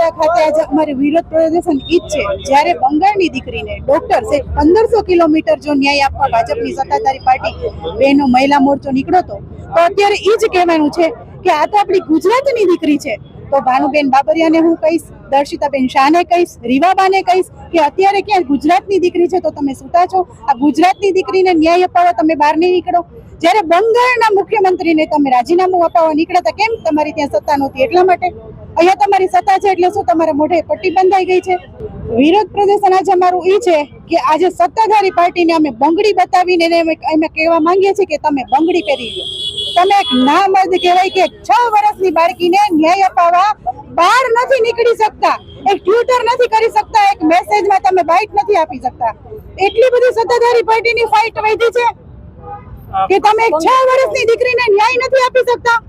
બગસરા ખાતે આજે અમારી વિરોધ પ્રદર્શન ઈ જ છે. જ્યારે બંગાળની દીકરીને ડોક્ટર 1500 કિલોમીટર જો ન્યાય આપવા ભાજપની સત્તાધારી પાર્ટી બહેનો મહિલા મોરચો નીકળ્યો તો અત્યારે ઈ જ કહેવાનું છે કે આ તો આપણી ગુજરાતની દીકરી છે. તો ભાનુબેન બાબરિયાને હું કહીશ, દર્શિતાબેન શાહને કહીશ, રીવાબાને કહીશ કે અત્યારે ક્યાં ગુજરાતની દીકરી છે તો તમે સૂતા છો? આ ગુજરાતની દીકરીને ન્યાય અપાવવા તમે બહાર નહીં નીકળો. જ્યારે બંગાળના મુખ્યમંત્રીને તમે રાજીનામું અપાવવા નીકળ્યા હતા, કેમ? તમારી ત્યાં સત્તા નહોતી એટલા માટે. અહીંયા તમારી સત્તા છે એટલે શું તમારા મોઢે પટ્ટી બંધાઈ ગઈ છે? વિરોધ પ્રદર્શન આજે અમારું એ છે કે આજે સત્તાધારી પાર્ટીને અમે બંગડી બતાવીને અમે કહેવા માંગીએ છીએ કે તમે બંગડી પહેરી લો. તમે એક નામર્દ કહેવાય કે 6 વર્ષની બાળકીને ન્યાય અપાવવા બહાર નથી નીકળી શકતા, એક ટ્વિટર નથી કરી શકતા, એક મેસેજમાં તમે બાઇટ નથી આપી શકતા. એટલી બધી સત્તાધારી પાર્ટીની ફાઇટ વધી છે કે તમે એક 6 વર્ષની દીકરીને ન્યાય નથી આપી શકતા.